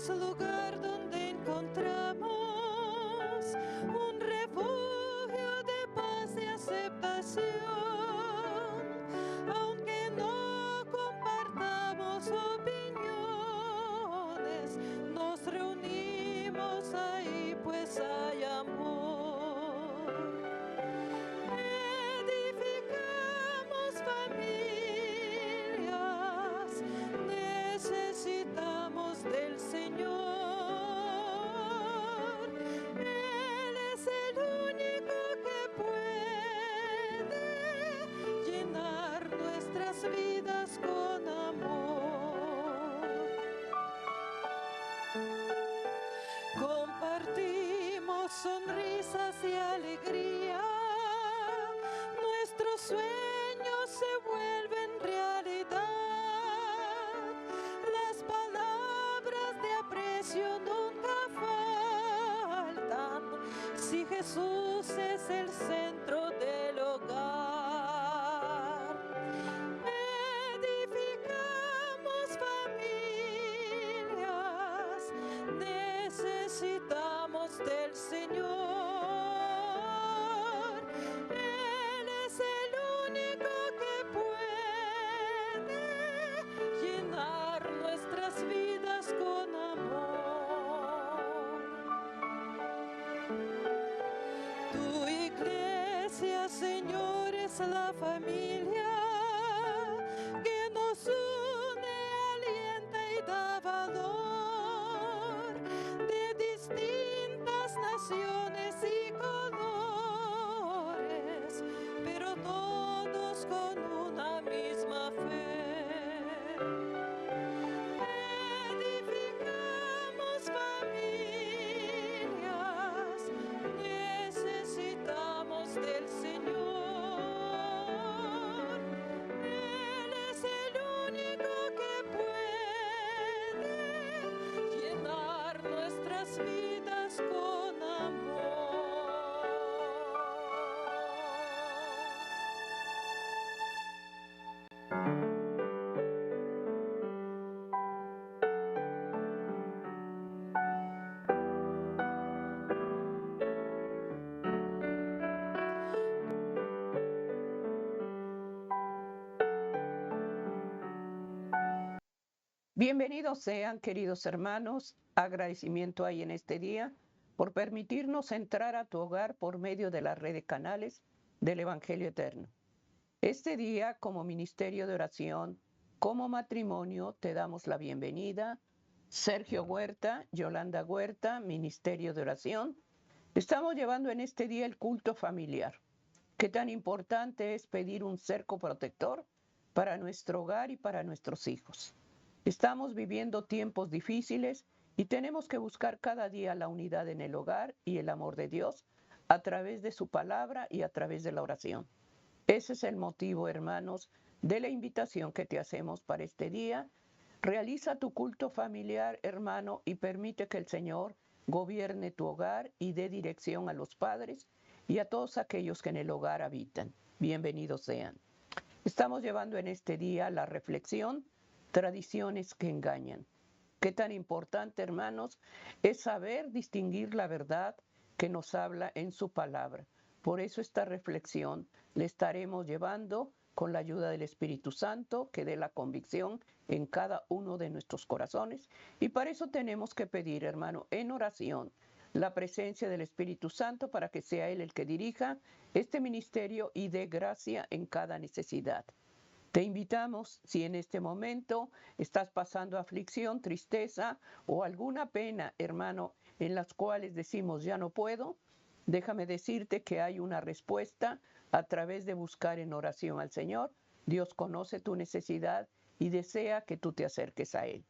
es lugar donde encontramos un refugio de paz y aceptación. Aunque no compartamos opiniones, nos reunimos ahí pues hay amor. Edificamos familias, necesitamos del Señor. Él es el único que puede llenar nuestras vidas con amor. Compartimos sonrisas y alegría. Nuestros sueños se vuelven realidad. Las palabras de aprecio nunca faltan si Jesús es el centro del hogar. Edificamos familias, necesitamos del Señor. Él es el único que puede llenar nuestras vidas con amor. Tu iglesia, Señor, es la familia que nos une, alienta y da valor, de distintas naciones y colores, pero todos con una misma fe. Edificamos familias, necesitamos del Señor. Él es el único que puede llenar nuestras vidas con amor. Bienvenidos sean, queridos hermanos. Agradecimiento hay en este día por permitirnos entrar a tu hogar por medio de la red de canales del Evangelio Eterno. Este día, como ministerio de oración, como matrimonio, te damos la bienvenida. Sergio Huerta, Yolanda Huerta, Ministerio de Oración. Estamos llevando en este día el culto familiar. Qué tan importante es pedir un cerco protector para nuestro hogar y para nuestros hijos. Estamos viviendo tiempos difíciles y tenemos que buscar cada día la unidad en el hogar y el amor de Dios a través de su palabra y a través de la oración. Ese es el motivo, hermanos, de la invitación que te hacemos para este día. Realiza tu culto familiar, hermano, y permite que el Señor gobierne tu hogar y dé dirección a los padres y a todos aquellos que en el hogar habitan. Bienvenidos sean. Estamos llevando en este día la reflexión, tradiciones que engañan. Qué tan importante, hermanos, es saber distinguir la verdad que nos habla en su palabra. Por eso esta reflexión le estaremos llevando con la ayuda del Espíritu Santo, que dé la convicción en cada uno de nuestros corazones. Y para eso tenemos que pedir, hermano, en oración, la presencia del Espíritu Santo para que sea Él el que dirija este ministerio y dé gracia en cada necesidad. Te invitamos, si en este momento estás pasando aflicción, tristeza o alguna pena, hermano, en las cuales decimos ya no puedo, déjame decirte que hay una respuesta a través de buscar en oración al Señor. Dios conoce tu necesidad y desea que tú te acerques a Él.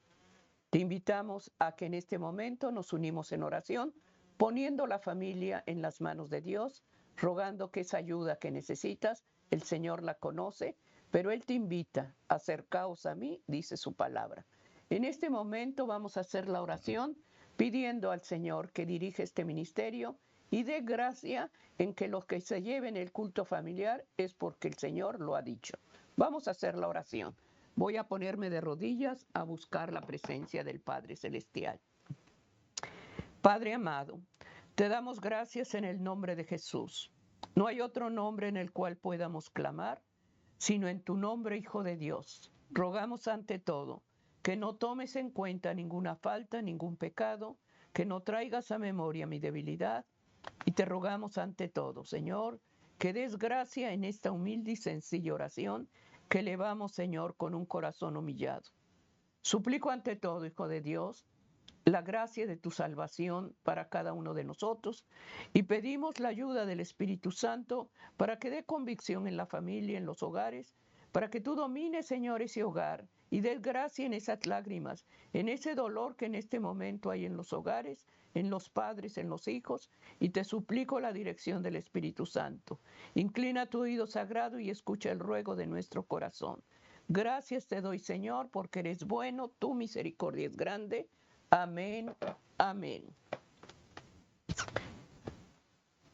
Te invitamos a que en este momento nos unimos en oración, poniendo la familia en las manos de Dios, rogando que esa ayuda que necesitas, el Señor la conoce, pero Él te invita, acercaos a mí, dice su palabra. En este momento vamos a hacer la oración pidiendo al Señor que dirija este ministerio y dé gracia en que los que se lleven el culto familiar es porque el Señor lo ha dicho. Vamos a hacer la oración. Voy a ponerme de rodillas a buscar la presencia del Padre Celestial. Padre amado, te damos gracias en el nombre de Jesús. No hay otro nombre en el cual podamos clamar, sino en tu nombre, Hijo de Dios. Rogamos ante todo que no tomes en cuenta ninguna falta, ningún pecado, que no traigas a memoria mi debilidad. Y te rogamos ante todo, Señor, que des gracia en esta humilde y sencilla oración que elevamos, Señor, con un corazón humillado. Suplico ante todo, Hijo de Dios, la gracia de tu salvación para cada uno de nosotros y pedimos la ayuda del Espíritu Santo para que dé convicción en la familia, en los hogares, para que tú domines, Señor, ese hogar y des gracia en esas lágrimas, en ese dolor que en este momento hay en los hogares, en los padres, en los hijos, y te suplico la dirección del Espíritu Santo. Inclina tu oído sagrado y escucha el ruego de nuestro corazón. Gracias te doy, Señor, porque eres bueno, tu misericordia es grande. Amén, amén.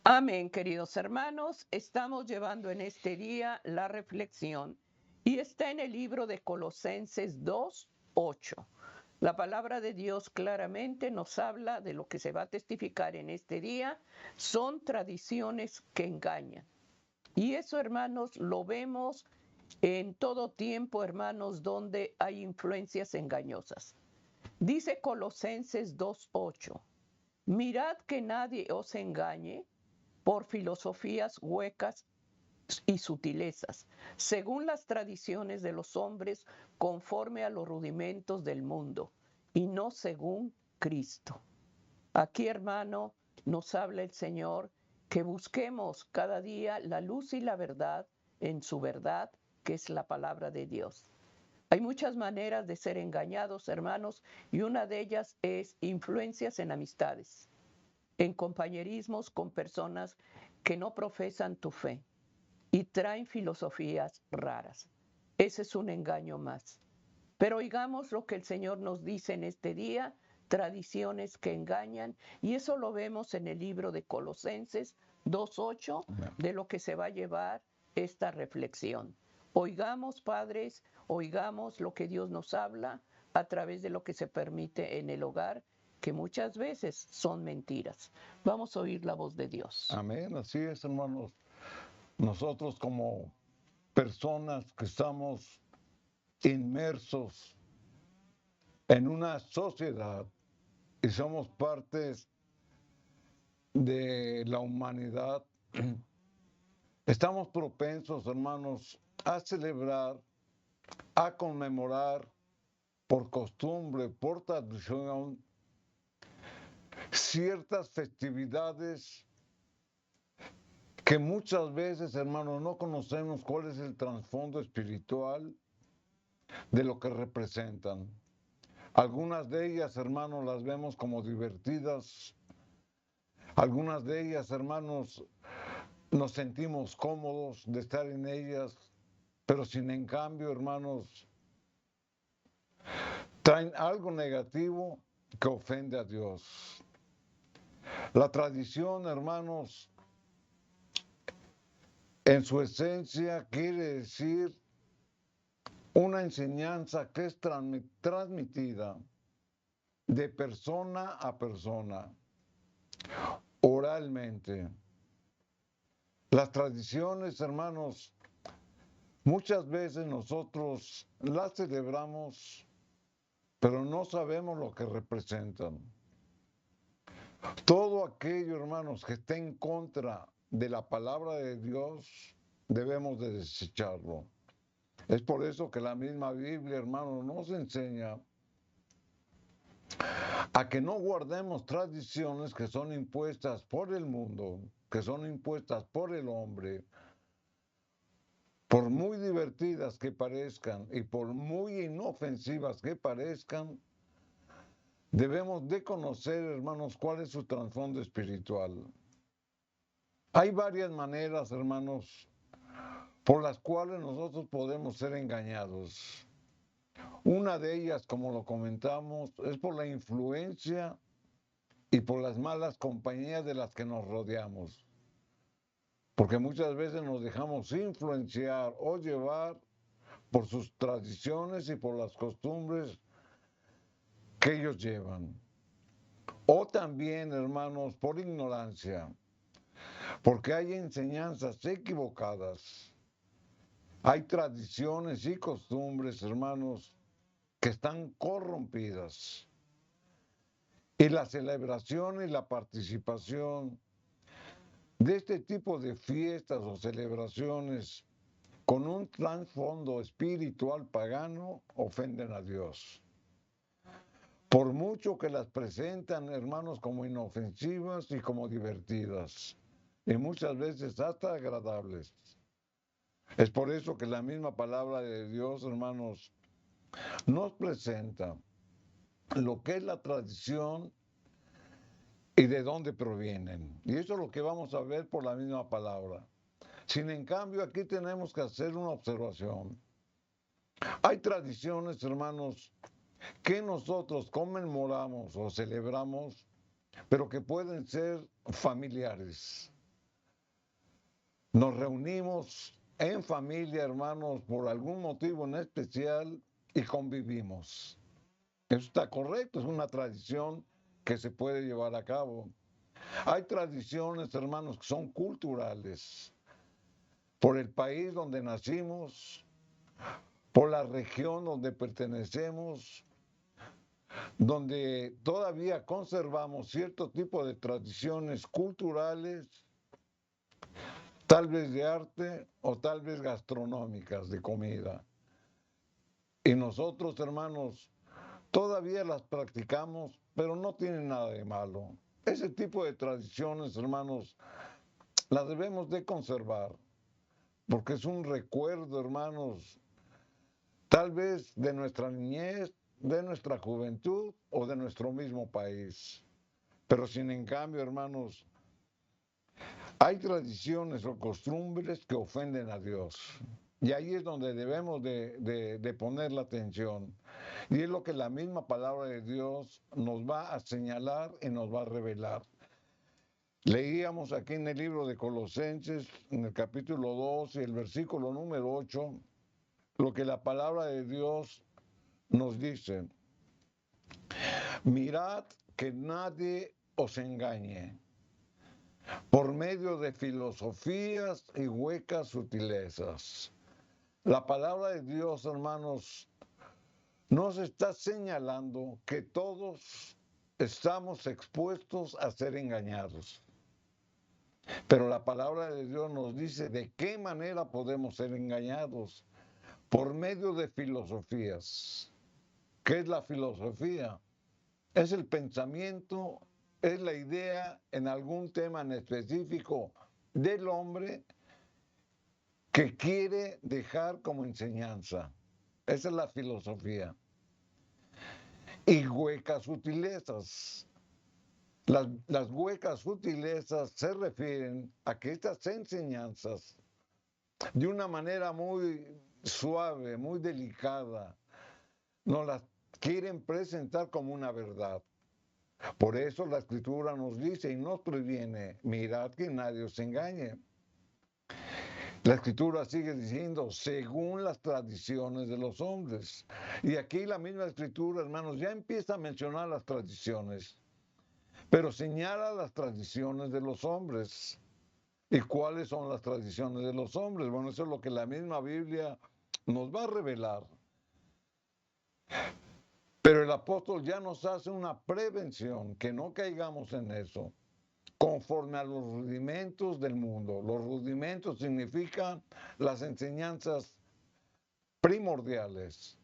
Amén, queridos hermanos. Estamos llevando en este día la reflexión y está en el libro de Colosenses 2:8. La palabra de Dios claramente nos habla de lo que se va a testificar en este día. Son tradiciones que engañan. Y eso, hermanos, lo vemos en todo tiempo, hermanos, donde hay influencias engañosas. Dice Colosenses 2:8, mirad que nadie os engañe por filosofías huecas y sutilezas, según las tradiciones de los hombres, conforme a los rudimentos del mundo, y no según Cristo. Aquí, hermano, nos habla el Señor que busquemos cada día la luz y la verdad en su verdad, que es la palabra de Dios. Hay muchas maneras de ser engañados, hermanos, y una de ellas es influencias en amistades, en compañerismos con personas que no profesan tu fe y traen filosofías raras. Ese es un engaño más. Pero oigamos lo que el Señor nos dice en este día, tradiciones que engañan, y eso lo vemos en el libro de Colosenses 2:8, de lo que se va a llevar esta reflexión. Oigamos, padres, oigamos lo que Dios nos habla a través de lo que se permite en el hogar, que muchas veces son mentiras. Vamos a oír la voz de Dios. Amén, así es, hermanos. Nosotros como personas que estamos inmersos en una sociedad y somos partes de la humanidad, estamos propensos, hermanos, a celebrar, a conmemorar por costumbre, por tradición, ciertas festividades que muchas veces, hermanos, no conocemos cuál es el trasfondo espiritual de lo que representan. Algunas de ellas, hermanos, las vemos como divertidas. Algunas de ellas, hermanos, nos sentimos cómodos de estar en ellas, pero sin en cambio, hermanos, traen algo negativo que ofende a Dios. La tradición, hermanos, en su esencia quiere decir una enseñanza que es transmitida de persona a persona, oralmente. Las tradiciones, hermanos, muchas veces nosotros las celebramos, pero no sabemos lo que representan. Todo aquello, hermanos, que esté en contra de la palabra de Dios, debemos de desecharlo. Es por eso que la misma Biblia, hermanos, nos enseña a que no guardemos tradiciones que son impuestas por el mundo, que son impuestas por el hombre, por muy divertidas que parezcan y por muy inofensivas que parezcan. Debemos de conocer, hermanos, cuál es su trasfondo espiritual. Hay varias maneras, hermanos, por las cuales nosotros podemos ser engañados. Una de ellas, como lo comentamos, es por la influencia y por las malas compañías de las que nos rodeamos. Porque muchas veces nos dejamos influenciar o llevar por sus tradiciones y por las costumbres que ellos llevan. o también, hermanos, por ignorancia, porque hay enseñanzas equivocadas, hay tradiciones y costumbres, hermanos, que están corrompidas. Y la celebración y la participación de este tipo de fiestas o celebraciones con un trasfondo espiritual pagano ofenden a Dios. Por mucho que las presentan, hermanos, como inofensivas y como divertidas, y muchas veces hasta agradables. Es por eso que la misma palabra de Dios, hermanos, nos presenta lo que es la tradición y de dónde provienen. Y eso es lo que vamos a ver por la misma palabra. Sin en cambio, aquí tenemos que hacer una observación. Hay tradiciones, hermanos, que nosotros conmemoramos o celebramos, pero que pueden ser familiares. Nos reunimos en familia, hermanos, por algún motivo en especial y convivimos. Eso está correcto, es una tradición que se puede llevar a cabo. Hay tradiciones, hermanos, que son culturales. Por el país donde nacimos, por la región donde pertenecemos, donde todavía conservamos cierto tipo de tradiciones culturales, tal vez de arte o tal vez gastronómicas de comida. Y nosotros, hermanos, todavía las practicamos, pero no tienen nada de malo. Ese tipo de tradiciones, hermanos, las debemos de conservar, porque es un recuerdo, hermanos, tal vez de nuestra niñez, de nuestra juventud o de nuestro mismo país. Pero sin en cambio, hermanos, hay tradiciones o costumbres que ofenden a Dios. Y ahí es donde debemos de poner la atención. Y es lo que la misma palabra de Dios nos va a señalar y nos va a revelar. Leíamos aquí en el libro de Colosenses, en el capítulo 2 y el versículo número 8, lo que la palabra de Dios nos dice. Mirad que nadie os engañe por medio de filosofías y huecas sutilezas. La palabra de Dios, hermanos, nos está señalando que todos estamos expuestos a ser engañados. Pero la palabra de Dios nos dice de qué manera podemos ser engañados. Por medio de filosofías. ¿Qué es la filosofía? Es el pensamiento, es la idea en algún tema en específico del hombre que quiere dejar como enseñanza. Esa es la filosofía. Y huecas sutilezas. Las huecas sutilezas se refieren a que estas enseñanzas, de una manera muy suave, muy delicada, nos las quieren presentar como una verdad. Por eso la Escritura nos dice y nos previene, mirad que nadie os engañe. La Escritura sigue diciendo, según las tradiciones de los hombres. Y aquí la misma Escritura, hermanos, ya empieza a mencionar las tradiciones, pero señala las tradiciones de los hombres. ¿Y cuáles son las tradiciones de los hombres? Bueno, eso es lo que la misma Biblia nos va a revelar. Pero el apóstol ya nos hace una prevención, que no caigamos en eso, conforme a los rudimentos del mundo. Los rudimentos significan las enseñanzas primordiales.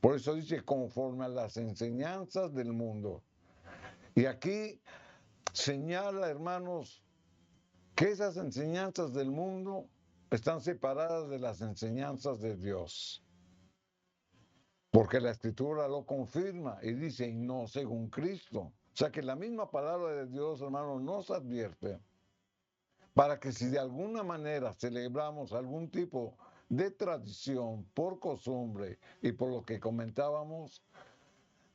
Por eso dice conforme a las enseñanzas del mundo. Y aquí señala, hermanos, que esas enseñanzas del mundo están separadas de las enseñanzas de Dios. Porque la Escritura lo confirma y dice, y no según Cristo. O sea que la misma palabra de Dios, hermanos, nos advierte para que si de alguna manera celebramos algún tipo de tradición por costumbre y por lo que comentábamos,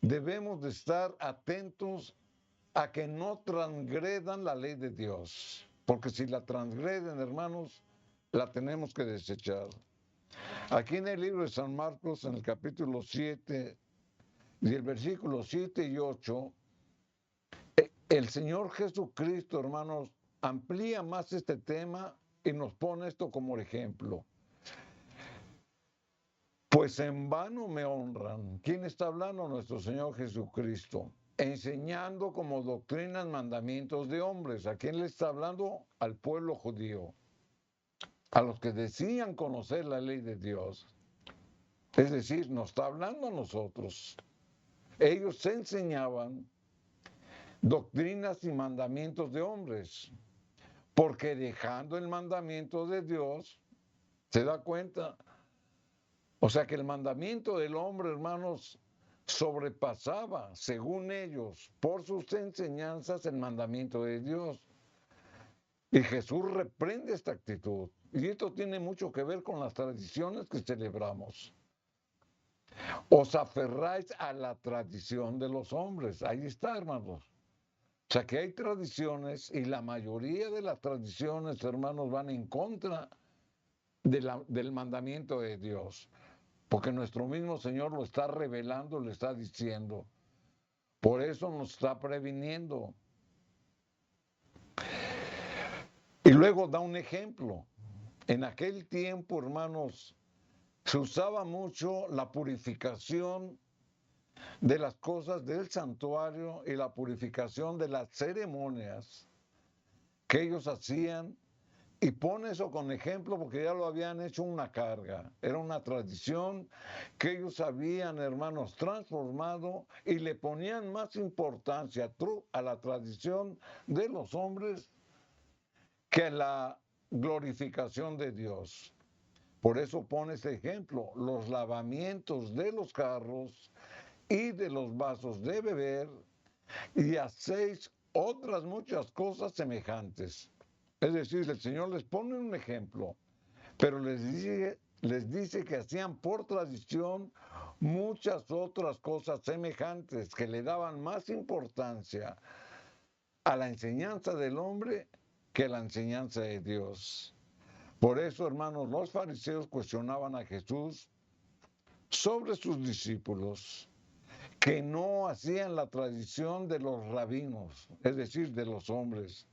debemos de estar atentos a que no transgredan la ley de Dios. Porque si la transgreden, hermanos, la tenemos que desechar. Aquí en el libro de San Marcos, en el capítulo 7, y el versículo 7 y 8, el Señor Jesucristo, hermanos, amplía más este tema y nos pone esto como ejemplo. Pues en vano me honran. ¿Quién está hablando? Nuestro Señor Jesucristo. Enseñando como doctrinas mandamientos de hombres. ¿A quién le está hablando? Al pueblo judío. A los que decían conocer la ley de Dios. Es decir, nos está hablando a nosotros. Ellos enseñaban doctrinas y mandamientos de hombres. Porque dejando el mandamiento de Dios, ¿se da cuenta? O sea que el mandamiento del hombre, hermanos, sobrepasaba, según ellos, por sus enseñanzas, el mandamiento de Dios. Y Jesús reprende esta actitud. Y esto tiene mucho que ver con las tradiciones que celebramos. Os aferráis a la tradición de los hombres. Ahí está, hermanos. O sea que hay tradiciones y la mayoría de las tradiciones, hermanos, van en contra del mandamiento de Dios. Porque nuestro mismo Señor lo está revelando, le está diciendo. Por eso nos está previniendo. Y luego da un ejemplo. En aquel tiempo, hermanos, se usaba mucho la purificación de las cosas del santuario y la purificación de las ceremonias que ellos hacían. Y pone eso con ejemplo porque ya lo habían hecho una carga. Era una tradición que ellos habían, hermanos, transformado y le ponían más importancia a la tradición de los hombres que a la glorificación de Dios. Por eso pone ese ejemplo, los lavamientos de los carros y de los vasos de beber y hacéis otras muchas cosas semejantes. Es decir, el Señor les pone un ejemplo, pero les dice que hacían por tradición muchas otras cosas semejantes que le daban más importancia a la enseñanza del hombre que a la enseñanza de Dios. Por eso, hermanos, los fariseos cuestionaban a Jesús sobre sus discípulos, que no hacían la tradición de los rabinos, es decir, de los hombres,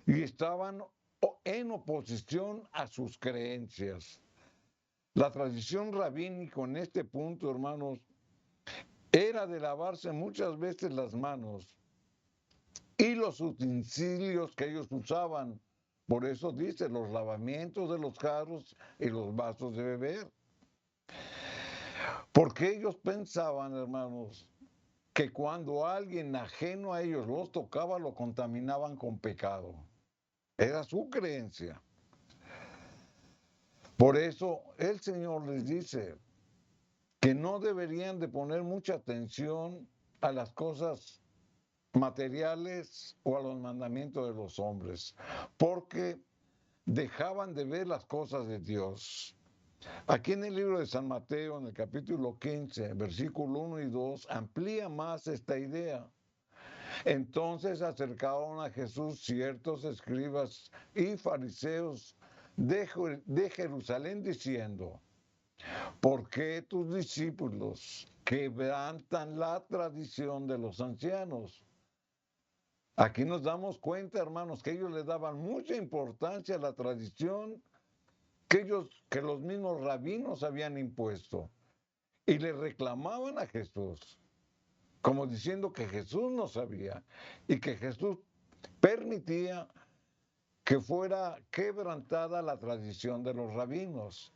y estaban en oposición a sus creencias. La tradición rabínica en este punto, hermanos, era de lavarse muchas veces las manos y los utensilios que ellos usaban. Por eso dice los lavamientos de los jarros y los vasos de beber. Porque ellos pensaban, hermanos, que cuando alguien ajeno a ellos los tocaba, lo contaminaban con pecado. Era su creencia. Por eso el Señor les dice que no deberían de poner mucha atención a las cosas materiales o a los mandamientos de los hombres, porque dejaban de ver las cosas de Dios. Aquí en el libro de San Mateo, en el capítulo 15, versículo 1 y 2, amplía más esta idea. Entonces acercaron a Jesús ciertos escribas y fariseos de Jerusalén diciendo, ¿por qué tus discípulos quebrantan la tradición de los ancianos? Aquí nos damos cuenta, hermanos, que ellos le daban mucha importancia a la tradición que los mismos rabinos habían impuesto y le reclamaban a Jesús, como diciendo que Jesús no sabía y que Jesús permitía que fuera quebrantada la tradición de los rabinos.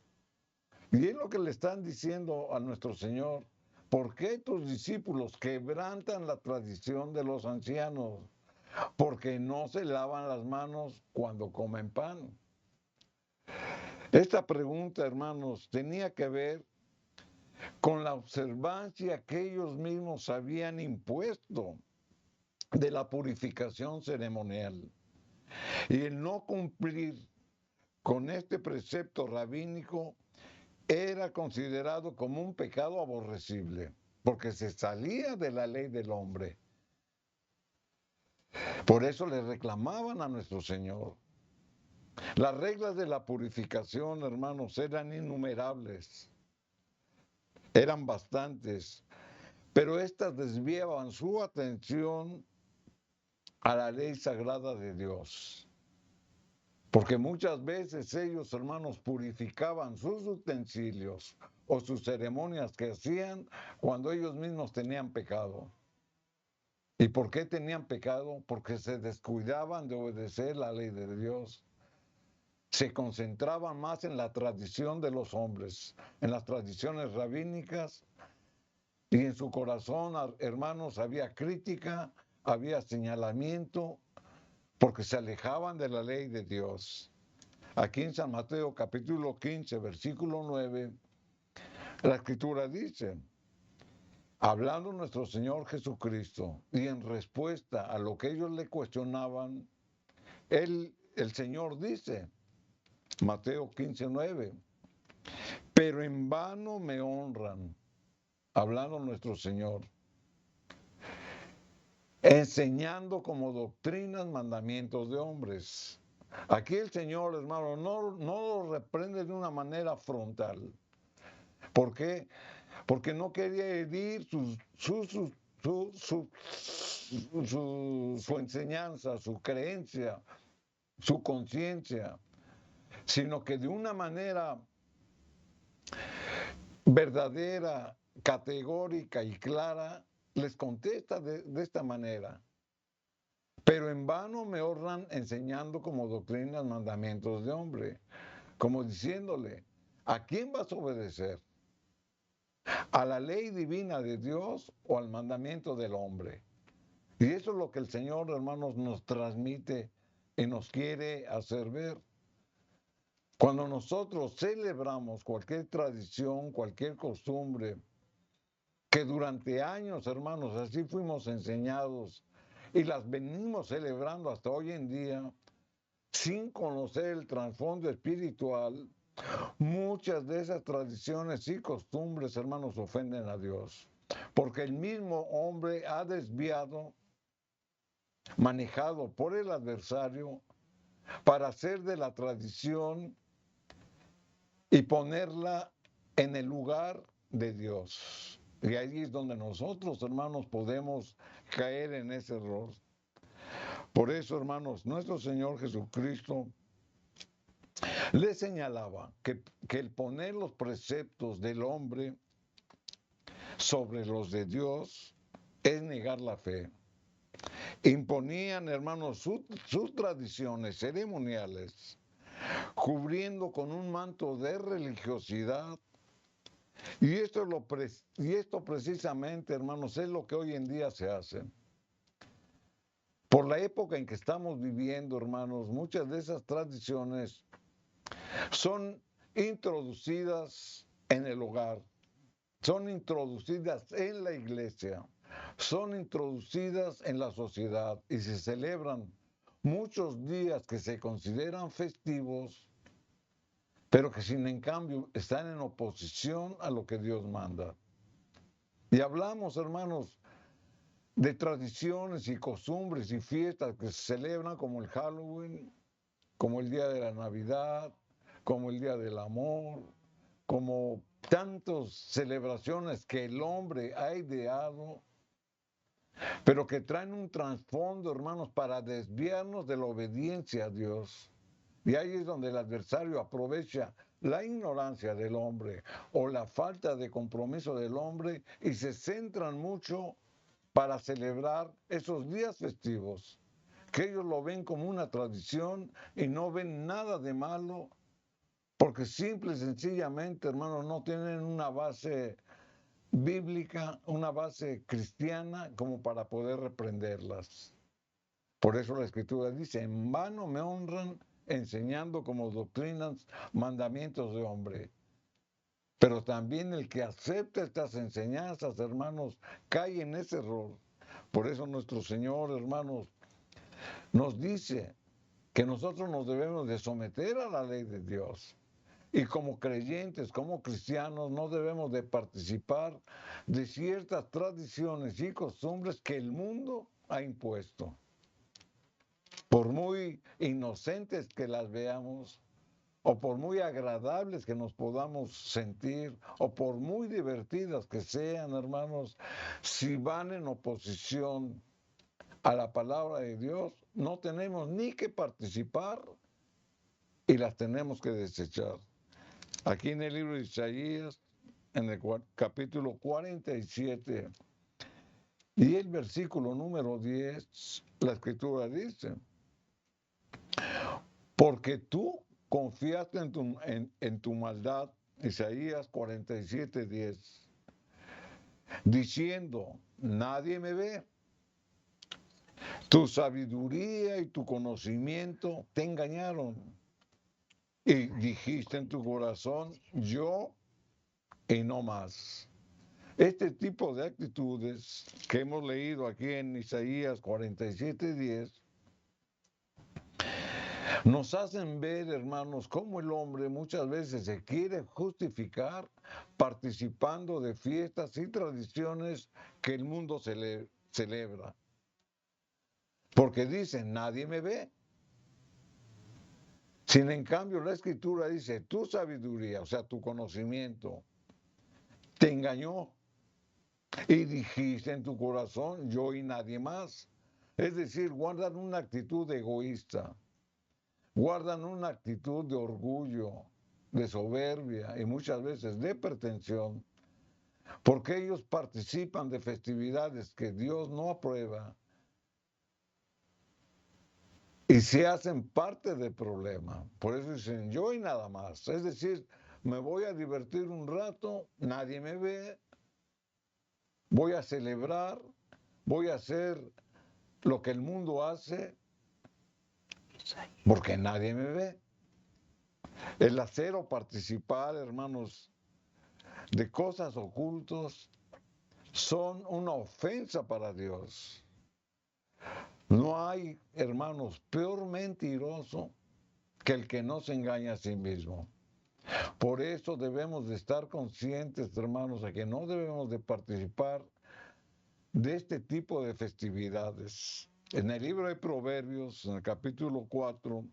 Y es lo que le están diciendo a nuestro Señor. ¿Por qué tus discípulos quebrantan la tradición de los ancianos? Porque no se lavan las manos cuando comen pan. Esta pregunta, hermanos, tenía que ver con la observancia que ellos mismos habían impuesto de la purificación ceremonial. Y el no cumplir con este precepto rabínico era considerado como un pecado aborrecible, porque se salía de la ley del hombre. Por eso le reclamaban a nuestro Señor. Las reglas de la purificación, hermanos, eran innumerables, eran bastantes, pero estas desviaban su atención a la ley sagrada de Dios. Porque muchas veces ellos, hermanos, purificaban sus utensilios o sus ceremonias que hacían cuando ellos mismos tenían pecado. ¿Y por qué tenían pecado? Porque se descuidaban de obedecer la ley de Dios. Se concentraban más en la tradición de los hombres, en las tradiciones rabínicas, y en su corazón, hermanos, había crítica, había señalamiento, porque se alejaban de la ley de Dios. Aquí en San Mateo capítulo 15, versículo 9, la escritura dice, hablando nuestro Señor Jesucristo, y en respuesta a lo que ellos le cuestionaban, el Señor dice, Mateo 15, 9, pero en vano me honran, hablando nuestro Señor, enseñando como doctrinas mandamientos de hombres. Aquí el Señor, hermano, no lo reprende de una manera frontal. ¿Por qué? Porque no quería herir su enseñanza, su creencia, su conciencia, sino que de una manera verdadera, categórica y clara, les contesta de esta manera. Pero en vano me honran enseñando como doctrinas mandamientos de hombre, como diciéndole, ¿a quién vas a obedecer? ¿A la ley divina de Dios o al mandamiento del hombre? Y eso es lo que el Señor, hermanos, nos transmite y nos quiere hacer ver. Cuando nosotros celebramos cualquier tradición, cualquier costumbre, que durante años, hermanos, así fuimos enseñados y las venimos celebrando hasta hoy en día, sin conocer el trasfondo espiritual, muchas de esas tradiciones y costumbres, hermanos, ofenden a Dios. Porque el mismo hombre ha desviado, manejado por el adversario, para hacer de la tradición y ponerla en el lugar de Dios. Y ahí es donde nosotros, hermanos, podemos caer en ese error. Por eso, hermanos, nuestro Señor Jesucristo le señalaba que el poner los preceptos del hombre sobre los de Dios es negar la fe. Imponían, hermanos, sus tradiciones ceremoniales, cubriendo con un manto de religiosidad. Y esto precisamente, hermanos, es lo que hoy en día se hace. Por la época en que estamos viviendo, hermanos, muchas de esas tradiciones son introducidas en el hogar, son introducidas en la iglesia, son introducidas en la sociedad y se celebran muchos días que se consideran festivos, pero que sin en cambio están en oposición a lo que Dios manda. Y hablamos, hermanos, de tradiciones y costumbres y fiestas que se celebran como el Halloween, como el día de la Navidad, como el día del amor, como tantas celebraciones que el hombre ha ideado, pero que traen un trasfondo, hermanos, para desviarnos de la obediencia a Dios. Y ahí es donde el adversario aprovecha la ignorancia del hombre o la falta de compromiso del hombre y se centran mucho para celebrar esos días festivos, que ellos lo ven como una tradición y no ven nada de malo, porque simple y sencillamente, hermanos, no tienen una base bíblica, una base cristiana como para poder reprenderlas. Por eso la Escritura dice, en vano me honran enseñando como doctrinas mandamientos de hombre. Pero también el que acepta estas enseñanzas, hermanos, cae en ese error. Por eso nuestro Señor, hermanos, nos dice que nosotros nos debemos de someter a la ley de Dios. Y como creyentes, como cristianos, no debemos de participar de ciertas tradiciones y costumbres que el mundo ha impuesto. Por muy inocentes que las veamos, o por muy agradables que nos podamos sentir, o por muy divertidas que sean, hermanos, si van en oposición a la palabra de Dios, no tenemos ni que participar y las tenemos que desechar. Aquí en el libro de Isaías, en el capítulo 47 y el versículo número 10, la escritura dice, porque tú confiaste en tu maldad, Isaías 47, 10, diciendo, nadie me ve. Tu sabiduría y tu conocimiento te engañaron. Y dijiste en tu corazón, yo y no más. Este tipo de actitudes que hemos leído aquí en Isaías 47:10 nos hacen ver, hermanos, cómo el hombre muchas veces se quiere justificar participando de fiestas y tradiciones que el mundo celebra. Porque dicen, nadie me ve. Sin en cambio, la escritura dice, tu sabiduría, o sea, tu conocimiento, te engañó y dijiste en tu corazón, yo y nadie más. Es decir, guardan una actitud egoísta, guardan una actitud de orgullo, de soberbia y muchas veces de pretensión, porque ellos participan de festividades que Dios no aprueba y se hacen parte del problema. Por eso dicen, yo y nada más. Es decir, me voy a divertir un rato, nadie me ve, voy a celebrar, voy a hacer lo que el mundo hace, porque nadie me ve. El hacer o participar, hermanos, de cosas ocultas son una ofensa para Dios. No hay, hermanos, peor mentiroso que el que no se engaña a sí mismo. Por eso debemos de estar conscientes, hermanos, de que no debemos de participar de este tipo de festividades. En el libro de Proverbios, en el capítulo 4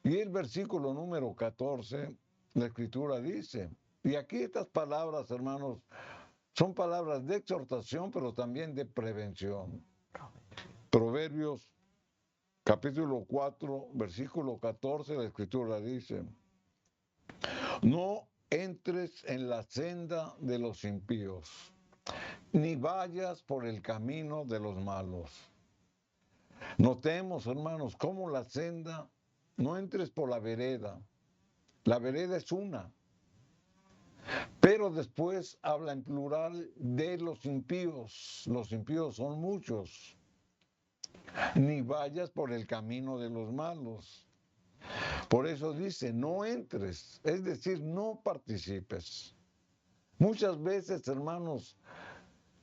y el versículo número 14, la escritura dice, y aquí estas palabras, hermanos, son palabras de exhortación, pero también de prevención. Proverbios capítulo 4, versículo 14, la escritura dice, no entres en la senda de los impíos, ni vayas por el camino de los malos. Notemos, hermanos, cómo la senda, no entres por la vereda es una, pero después habla en plural de los impíos son muchos, ni vayas por el camino de los malos. Por eso dice, no entres, es decir, no participes. Muchas veces, hermanos,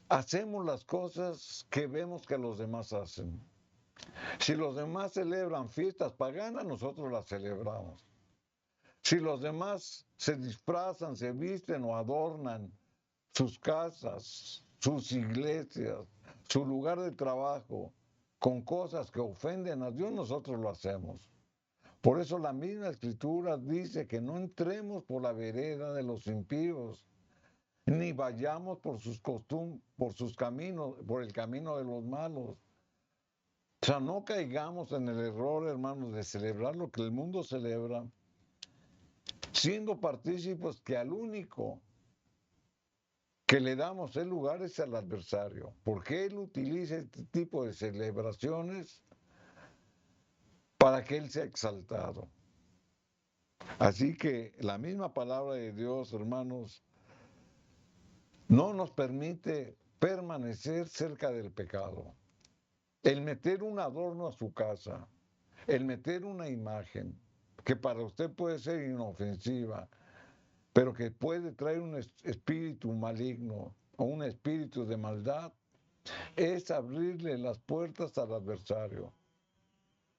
hacemos las cosas que vemos que los demás hacen. Si los demás celebran fiestas paganas, nosotros las celebramos. Si los demás se disfrazan, se visten o adornan sus casas, sus iglesias, su lugar de trabajo con cosas que ofenden a Dios, nosotros lo hacemos. Por eso la misma escritura dice que no entremos por la vereda de los impíos, ni vayamos por sus costumbres, por sus caminos, por el camino de los malos. O sea, no caigamos en el error, hermanos, de celebrar lo que el mundo celebra, siendo partícipes que al único que le damos el lugar es al adversario, porque él utiliza este tipo de celebraciones para que él sea exaltado. Así que la misma palabra de Dios, hermanos, no nos permite permanecer cerca del pecado. El meter un adorno a su casa, el meter una imagen que para usted puede ser inofensiva, pero que puede traer un espíritu maligno o un espíritu de maldad, es abrirle las puertas al adversario.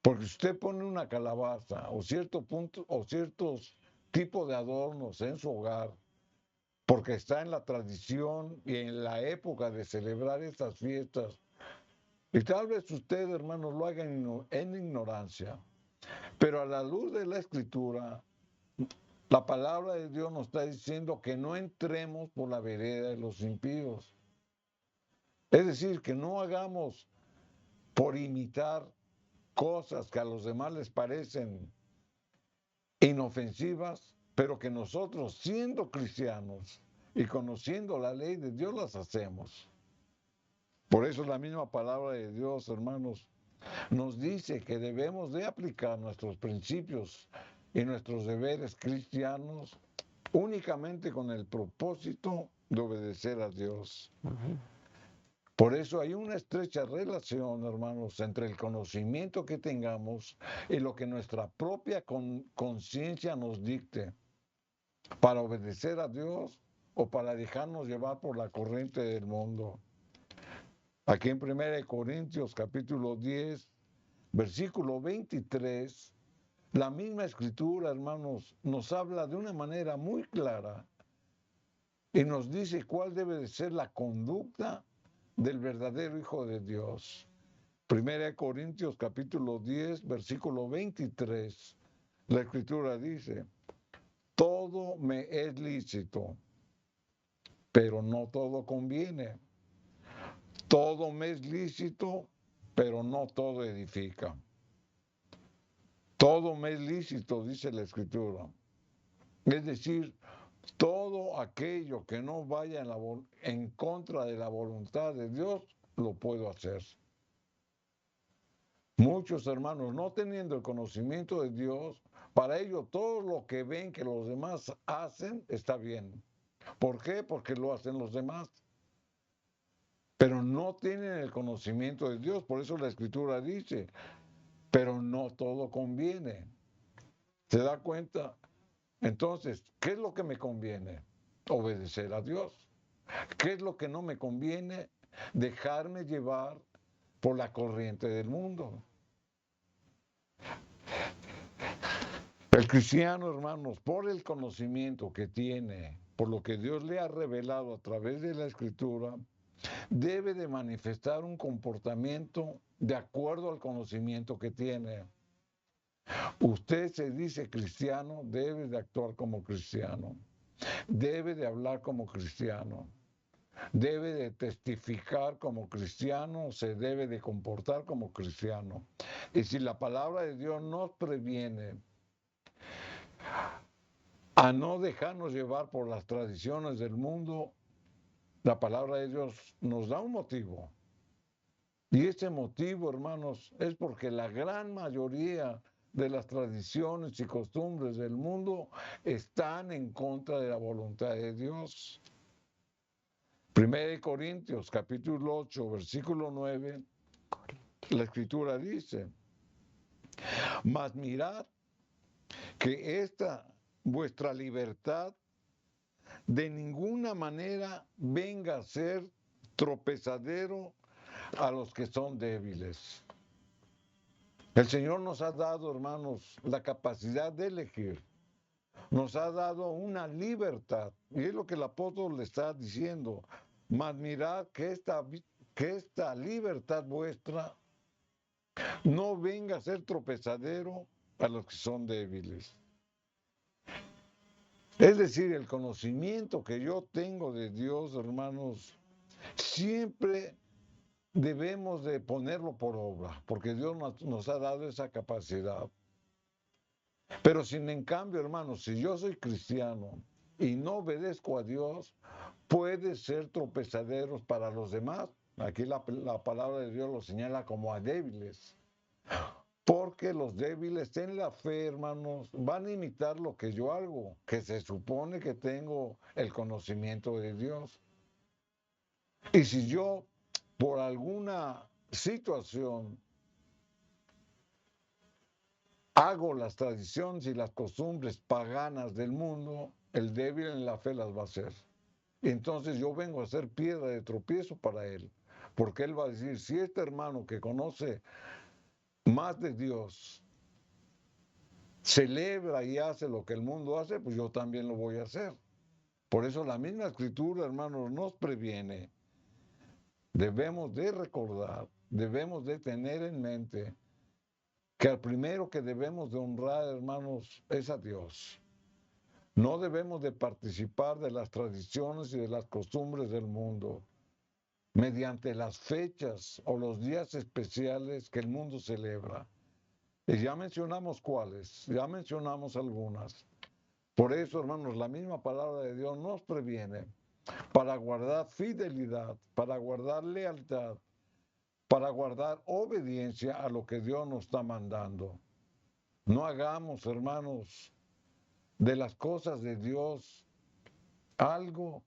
Porque usted pone una calabaza o ciertos tipos de adornos en su hogar, porque está en la tradición y en la época de celebrar estas fiestas, y tal vez usted, hermanos, lo haga en ignorancia, pero a la luz de la Escritura, la palabra de Dios nos está diciendo que no entremos por la vereda de los impíos. Es decir, que no hagamos por imitar cosas que a los demás les parecen inofensivas, pero que nosotros, siendo cristianos y conociendo la ley de Dios, las hacemos. Por eso la misma palabra de Dios, hermanos, nos dice que debemos de aplicar nuestros principios y nuestros deberes cristianos únicamente con el propósito de obedecer a Dios. Por eso hay una estrecha relación, hermanos, entre el conocimiento que tengamos y lo que nuestra propia conciencia nos dicte, para obedecer a Dios o para dejarnos llevar por la corriente del mundo. Aquí en 1 Corintios capítulo 10, versículo 23, la misma escritura, hermanos, nos habla de una manera muy clara y nos dice cuál debe de ser la conducta del verdadero Hijo de Dios. 1 Corintios capítulo 10, versículo 23, la escritura dice: todo me es lícito, pero no todo conviene. Todo me es lícito, pero no todo edifica. Todo me es lícito, dice la escritura. Es decir, todo aquello que no vaya en contra de la voluntad de Dios, lo puedo hacer. Muchos hermanos, no teniendo el conocimiento de Dios, para ellos todo lo que ven que los demás hacen está bien. ¿Por qué? Porque lo hacen los demás. Pero no tienen el conocimiento de Dios. Por eso la escritura dice: pero no todo conviene. ¿Se da cuenta? Entonces, ¿qué es lo que me conviene? Obedecer a Dios. ¿Qué es lo que no me conviene? Dejarme llevar por la corriente del mundo. El cristiano, hermanos, por el conocimiento que tiene, por lo que Dios le ha revelado a través de la escritura, debe de manifestar un comportamiento de acuerdo al conocimiento que tiene. Usted se dice cristiano, debe de actuar como cristiano, debe de hablar como cristiano, debe de testificar como cristiano, se debe de comportar como cristiano. Y si la palabra de Dios nos previene a no dejarnos llevar por las tradiciones del mundo, la palabra de Dios nos da un motivo. Y ese motivo, hermanos, es porque la gran mayoría de las tradiciones y costumbres del mundo están en contra de la voluntad de Dios. 1 Corintios capítulo 8, versículo 9, la escritura dice: mas mirad que esta vuestra libertad de ninguna manera venga a ser tropezadero a los que son débiles. El Señor nos ha dado, hermanos, la capacidad de elegir. Nos ha dado una libertad. Y es lo que el apóstol le está diciendo. Mas mirad que esta libertad vuestra no venga a ser tropezadero a los que son débiles. Es decir, el conocimiento que yo tengo de Dios, hermanos, siempre debemos de ponerlo por obra, porque Dios nos ha dado esa capacidad. Pero sin en cambio, hermanos, si yo soy cristiano y no obedezco a Dios, puede ser tropezaderos para los demás. Aquí la palabra de Dios lo señala como a débiles. Porque los débiles en la fe, hermanos, van a imitar lo que yo hago, que se supone que tengo el conocimiento de Dios. Y si yo, por alguna situación, hago las tradiciones y las costumbres paganas del mundo, el débil en la fe las va a hacer. Y entonces yo vengo a ser piedra de tropiezo para él. Porque él va a decir: si este hermano que conoce más de Dios celebra y hace lo que el mundo hace, pues yo también lo voy a hacer. Por eso la misma escritura, hermanos, nos previene. Debemos de recordar, debemos de tener en mente que al primero que debemos de honrar, hermanos, es a Dios. No debemos de participar de las tradiciones y de las costumbres del mundo. mediante las fechas o los días especiales que el mundo celebra. Y ya mencionamos cuáles, ya mencionamos algunas. Por eso, hermanos, la misma palabra de Dios nos previene para guardar fidelidad, para guardar lealtad, para guardar obediencia a lo que Dios nos está mandando. No hagamos, hermanos, de las cosas de Dios algo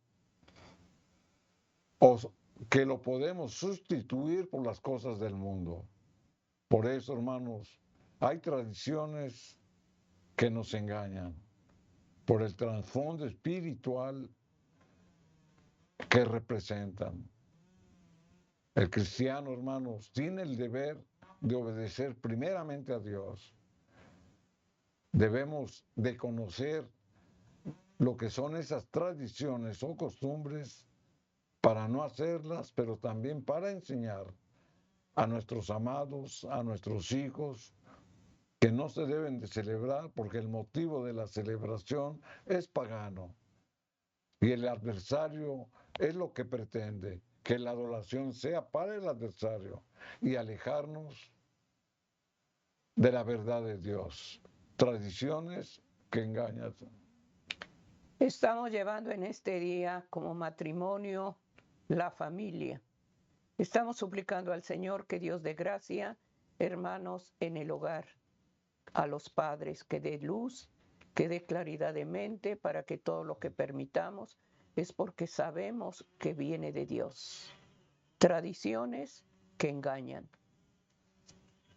que lo podemos sustituir por las cosas del mundo. Por eso, hermanos, hay tradiciones que nos engañan por el trasfondo espiritual que representan. El cristiano, hermanos, tiene el deber de obedecer primeramente a Dios. Debemos de conocer lo que son esas tradiciones o costumbres para no hacerlas, pero también para enseñar a nuestros amados, a nuestros hijos, que no se deben de celebrar porque el motivo de la celebración es pagano. Y el adversario es lo que pretende, que la adoración sea para el adversario y alejarnos de la verdad de Dios. Tradiciones que engañan. Estamos llevando en este día como matrimonio la familia. Estamos suplicando al Señor que Dios dé gracia, hermanos, en el hogar, a los padres, que dé luz, que dé claridad de mente para que todo lo que permitamos es porque sabemos que viene de Dios. Tradiciones que engañan.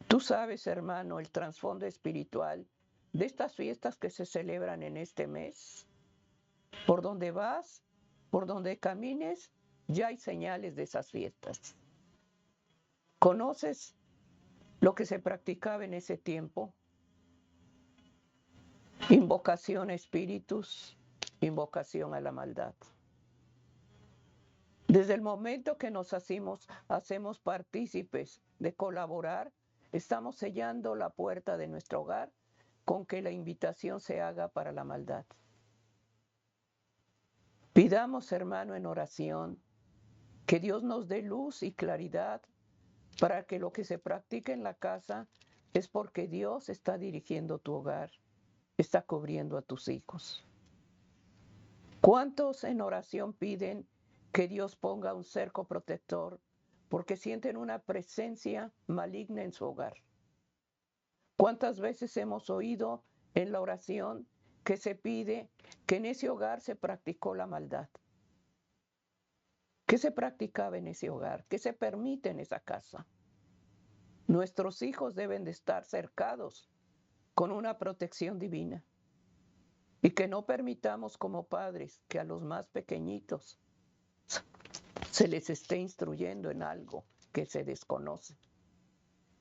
Tú sabes, hermano, el trasfondo espiritual de estas fiestas que se celebran en este mes. Por donde vas, por donde camines, ya hay señales de esas fiestas. ¿Conoces lo que se practicaba en ese tiempo? Invocación a espíritus, invocación a la maldad. Desde el momento que nos hacemos partícipes de colaborar, estamos sellando la puerta de nuestro hogar con que la invitación se haga para la maldad. Pidamos, hermano, en oración, que Dios nos dé luz y claridad para que lo que se practique en la casa es porque Dios está dirigiendo tu hogar, está cubriendo a tus hijos. ¿Cuántos en oración piden que Dios ponga un cerco protector porque sienten una presencia maligna en su hogar? ¿Cuántas veces hemos oído en la oración que se pide que en ese hogar se practicó la maldad? ¿Qué se practicaba en ese hogar? ¿Qué se permite en esa casa? Nuestros hijos deben de estar cercados con una protección divina y que no permitamos como padres que a los más pequeñitos se les esté instruyendo en algo que se desconoce.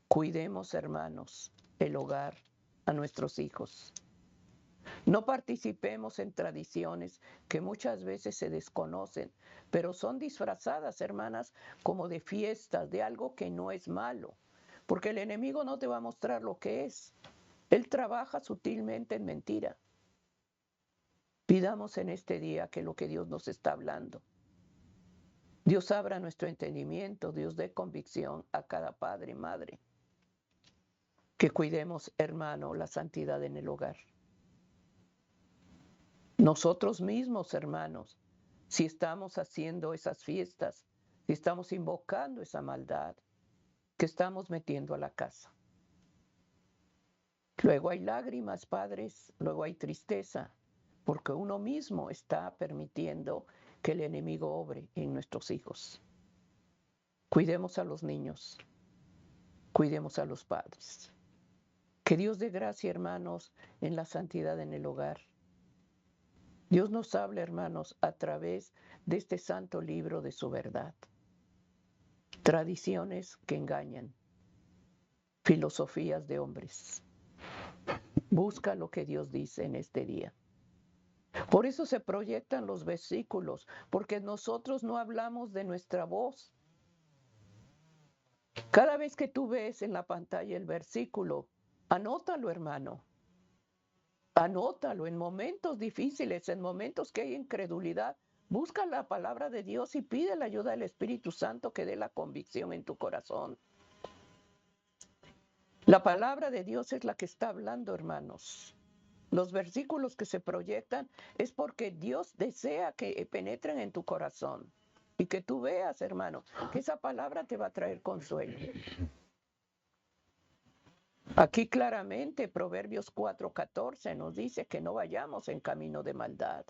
Cuidemos, hermanos, el hogar, a nuestros hijos. No participemos en tradiciones que muchas veces se desconocen, pero son disfrazadas, hermanas, como de fiestas, de algo que no es malo, porque el enemigo no te va a mostrar lo que es. Él trabaja sutilmente en mentira. Pidamos en este día que lo que Dios nos está hablando, Dios abra nuestro entendimiento, Dios dé convicción a cada padre y madre. Que cuidemos, hermano, la santidad en el hogar. Nosotros mismos, hermanos, si estamos haciendo esas fiestas, si estamos invocando esa maldad, que estamos metiendo a la casa. Luego hay lágrimas, padres, luego hay tristeza, porque uno mismo está permitiendo que el enemigo obre en nuestros hijos. Cuidemos a los niños, cuidemos a los padres. Que Dios dé gracia, hermanos, en la santidad en el hogar. Dios nos habla, hermanos, a través de este santo libro de su verdad. Tradiciones que engañan, filosofías de hombres. Busca lo que Dios dice en este día. Por eso se proyectan los versículos, porque nosotros no hablamos de nuestra voz. Cada vez que tú ves en la pantalla el versículo, anótalo, hermano. Anótalo en momentos difíciles, en momentos que hay incredulidad. Busca la palabra de Dios y pide la ayuda del Espíritu Santo que dé la convicción en tu corazón. La palabra de Dios es la que está hablando, hermanos. Los versículos que se proyectan es porque Dios desea que penetren en tu corazón y que tú veas, hermano, que esa palabra te va a traer consuelo. Aquí claramente Proverbios 4:14 nos dice que no vayamos en camino de maldad,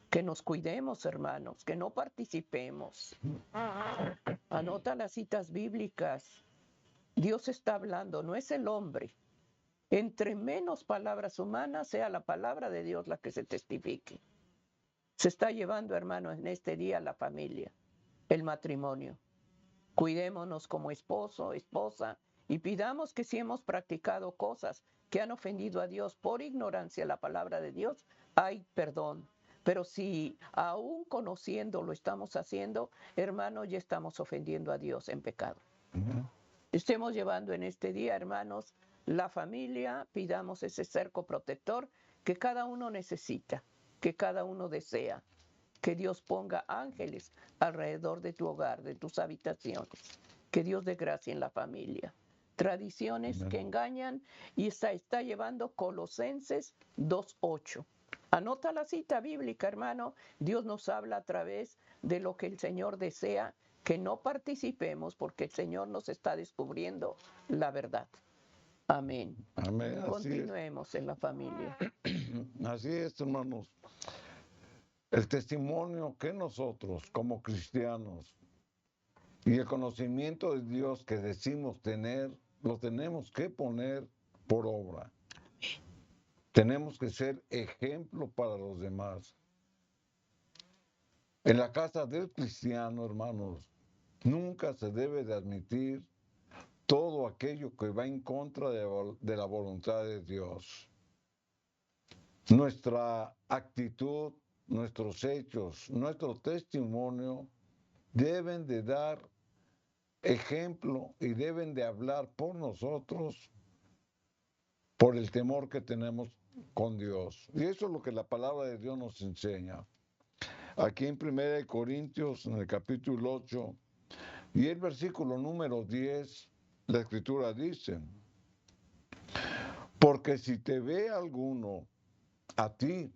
que nos cuidemos, hermanos, que no participemos. Anota las citas bíblicas. Dios está hablando, no es el hombre. Entre menos palabras humanas sea la palabra de Dios la que se testifique. Se está llevando, hermanos, en este día la familia, el matrimonio. Cuidémonos como esposo, esposa, y pidamos que si hemos practicado cosas que han ofendido a Dios por ignorancia de la palabra de Dios, hay perdón. Pero si aún conociendo lo estamos haciendo, hermanos, ya estamos ofendiendo a Dios en pecado. Estemos llevando en este día, hermanos, la familia, pidamos ese cerco protector que cada uno necesita, que cada uno desea. Que Dios ponga ángeles alrededor de tu hogar, de tus habitaciones. Que Dios dé gracia en la familia. Tradiciones que engañan y está llevando Colosenses 2:8. Anota la cita bíblica, hermano. Dios nos habla a través de lo que el Señor desea que no participemos porque el Señor nos está descubriendo la verdad. Amén. Amén. Continuemos en la familia. Así es, hermanos. El testimonio que nosotros como cristianos y el conocimiento de Dios que decimos tener, lo tenemos que poner por obra. Tenemos que ser ejemplo para los demás. En la casa del cristiano, hermanos, nunca se debe de admitir todo aquello que va en contra de la voluntad de Dios. Nuestra actitud, nuestros hechos, nuestro testimonio deben de dar ejemplo y deben de hablar por nosotros por el temor que tenemos con Dios. Y eso es lo que la palabra de Dios nos enseña. Aquí en 1 Corintios, en el capítulo 8, y el versículo número 10, la Escritura dice, porque si te ve alguno a ti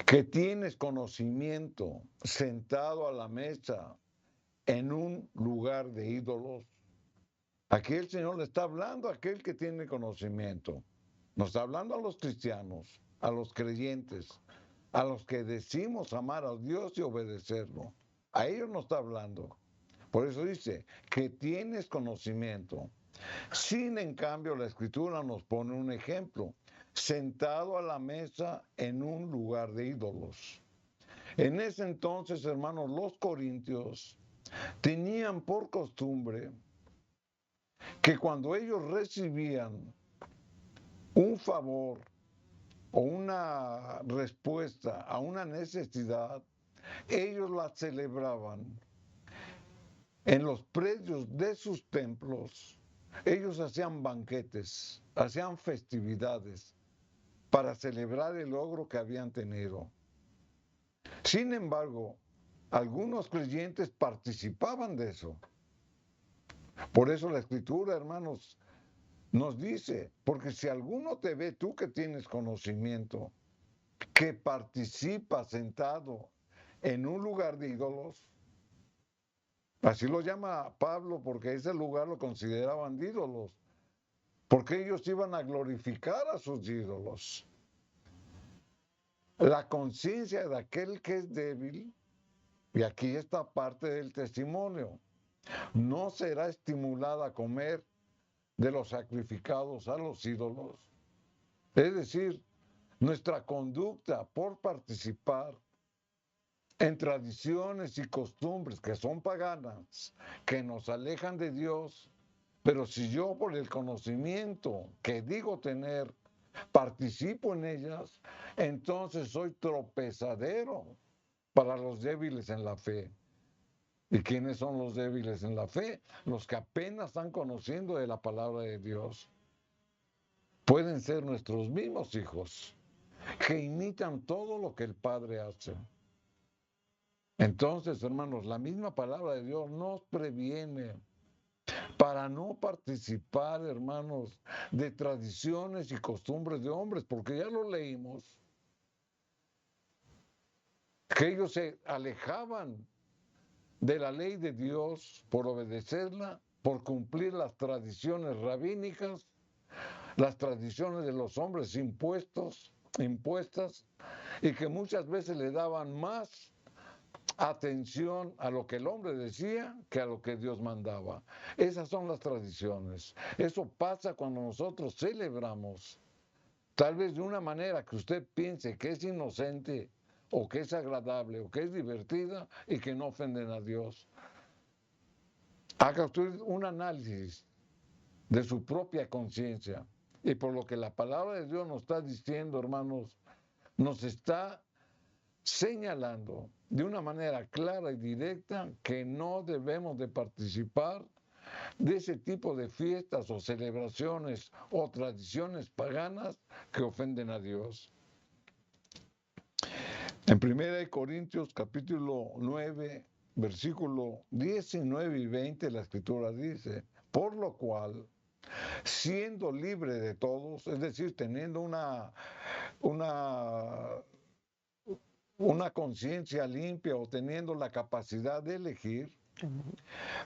que tienes conocimiento sentado a la mesa en un lugar de ídolos, aquí el Señor le está hablando a aquel que tiene conocimiento. Nos está hablando a los cristianos, a los creyentes, a los que decimos amar a Dios y obedecerlo. A ellos nos está hablando. Por eso dice que tienes conocimiento. Sin en cambio la Escritura nos pone un ejemplo. Sentado a la mesa en un lugar de ídolos. En ese entonces, hermanos, los corintios tenían por costumbre que cuando ellos recibían un favor o una respuesta a una necesidad, ellos la celebraban en los predios de sus templos. Ellos hacían banquetes, hacían festividades para celebrar el logro que habían tenido. Sin embargo, algunos creyentes participaban de eso. Por eso la Escritura, hermanos, nos dice, porque si alguno te ve, tú que tienes conocimiento, que participa sentado en un lugar de ídolos, así lo llama Pablo, porque ese lugar lo consideraban de ídolos, porque ellos iban a glorificar a sus ídolos. La conciencia de aquel que es débil, y aquí está parte del testimonio, no será estimulada a comer de los sacrificados a los ídolos. Es decir, nuestra conducta por participar en tradiciones y costumbres que son paganas, que nos alejan de Dios, pero si yo por el conocimiento que digo tener, participo en ellas, entonces soy tropezadero para los débiles en la fe. ¿Y quiénes son los débiles en la fe? Los que apenas están conociendo de la palabra de Dios. Pueden ser nuestros mismos hijos. que imitan todo lo que el Padre hace. Entonces, hermanos, la misma palabra de Dios nos previene para no participar, hermanos, de tradiciones y costumbres de hombres, porque ya lo leímos, que ellos se alejaban de la ley de Dios por obedecerla, por cumplir las tradiciones rabínicas, las tradiciones de los hombres impuestas, y que muchas veces le daban más atención a lo que el hombre decía que a lo que Dios mandaba. Esas son las tradiciones. Eso pasa cuando nosotros celebramos, tal vez de una manera que usted piense que es inocente o que es agradable o que es divertida y que no ofenden a Dios. Haga usted un análisis de su propia conciencia y por lo que la palabra de Dios nos está diciendo, hermanos, nos está señalando de una manera clara y directa que no debemos de participar de ese tipo de fiestas o celebraciones o tradiciones paganas que ofenden a Dios. En 1 Corintios capítulo 9, versículo 19 y 20, la Escritura dice, por lo cual, siendo libre de todos, es decir, teniendo una conciencia limpia o teniendo la capacidad de elegir,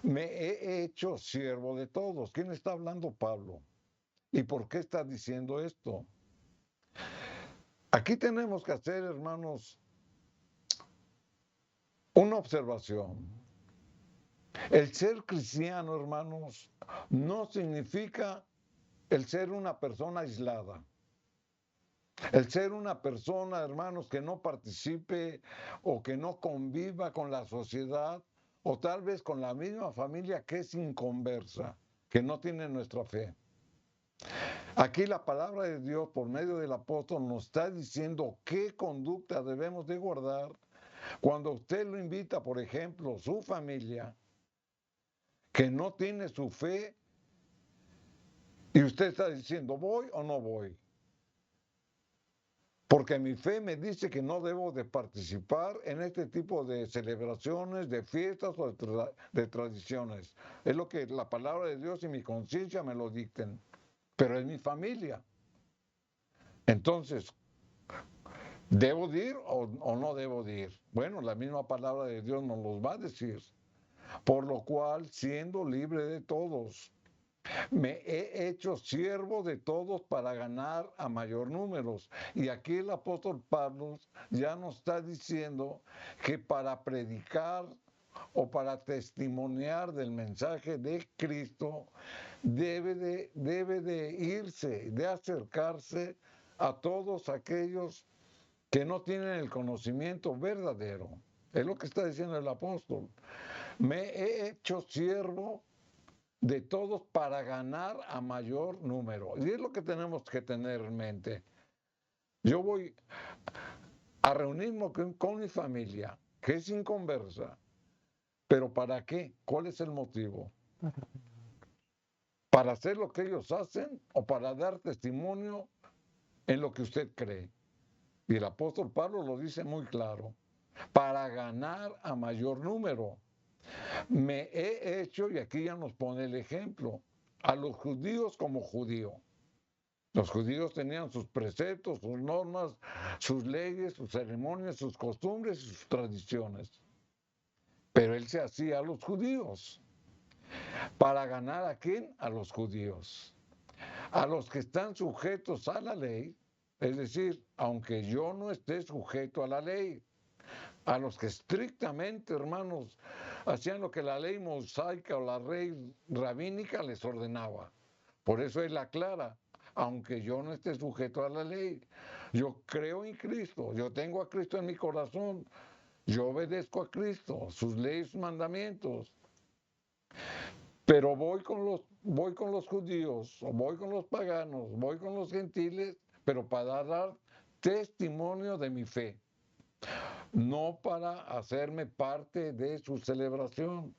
me he hecho siervo de todos. ¿Quién está hablando? Pablo. ¿Y por qué está diciendo esto? Aquí tenemos que hacer, hermanos, una observación. El ser cristiano, hermanos, no significa el ser una persona aislada. El ser una persona, hermanos, que no participe o que no conviva con la sociedad o tal vez con la misma familia que es inconversa, que no tiene nuestra fe. Aquí la palabra de Dios por medio del apóstol nos está diciendo qué conducta debemos de guardar cuando usted lo invita, por ejemplo, su familia, que no tiene su fe, y usted está diciendo, ¿voy o no voy? Porque mi fe me dice que no debo de participar en este tipo de celebraciones, de fiestas o de tradiciones. Es lo que la palabra de Dios y mi conciencia me lo dicten. Pero es mi familia. Entonces, ¿debo de ir o no debo de ir? Bueno, la misma palabra de Dios nos los va a decir. Por lo cual, siendo libre de todos, me he hecho siervo de todos para ganar a mayor números. Y aquí el apóstol Pablo ya nos está diciendo que para predicar o para testimoniar del mensaje de Cristo, debe de irse, de acercarse a todos aquellos que no tienen el conocimiento verdadero. Es lo que está diciendo el apóstol. Me he hecho siervo de todos para ganar a mayor número. Y es lo que tenemos que tener en mente. Yo voy a reunirme con mi familia, que es inconversa, pero ¿para qué? ¿Cuál es el motivo? ¿Para hacer lo que ellos hacen o para dar testimonio en lo que usted cree? Y el apóstol Pablo lo dice muy claro, para ganar a mayor número. Me he hecho, y aquí ya nos pone el ejemplo, a los judíos como judío. Los judíos tenían sus preceptos, sus normas, sus leyes, sus ceremonias, sus costumbres y sus tradiciones. Pero él se hacía a los judíos. ¿Para ganar a quién? A los judíos. A los que están sujetos a la ley, es decir, aunque yo no esté sujeto a la ley, a los que estrictamente, hermanos, hacían lo que la ley mosaica o la ley rabínica les ordenaba. Por eso él aclara, aunque yo no esté sujeto a la ley, yo creo en Cristo, yo tengo a Cristo en mi corazón, yo obedezco a Cristo, sus leyes, sus mandamientos, pero voy con los judíos, o voy con los paganos, voy con los gentiles, pero para dar testimonio de mi fe, no para hacerme parte de su celebración.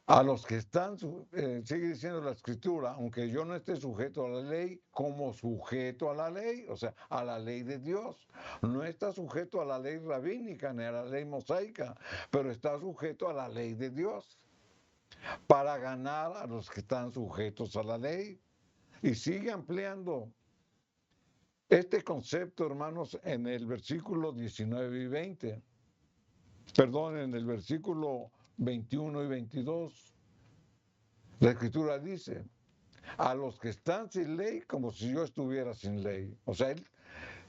A los que están, sigue diciendo la escritura, aunque yo no esté sujeto a la ley, como sujeto a la ley, o sea, a la ley de Dios. No está sujeto a la ley rabínica ni a la ley mosaica, pero está sujeto a la ley de Dios para ganar a los que están sujetos a la ley. Y sigue ampliando este concepto, hermanos, en el versículo 19 y 20. Perdón, en el versículo 21 y 22. La escritura dice, a los que están sin ley como si yo estuviera sin ley. O sea,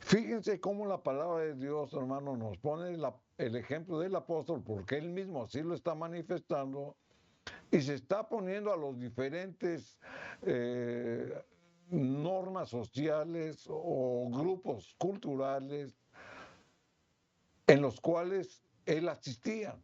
fíjense cómo la palabra de Dios, hermano, nos pone el ejemplo del apóstol, porque él mismo así lo está manifestando y se está poniendo a los diferentes normas sociales o grupos culturales en los cuales él asistía.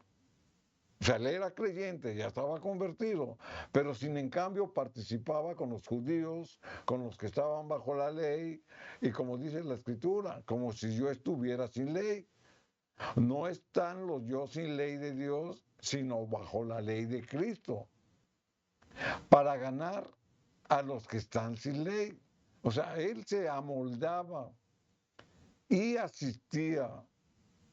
O sea, él era creyente, ya estaba convertido, pero sin en cambio participaba con los judíos, con los que estaban bajo la ley, y como dice la escritura, como si yo estuviera sin ley. No están los yo sin ley de Dios, sino bajo la ley de Cristo, para ganar a los que están sin ley. O sea, él se amoldaba y asistía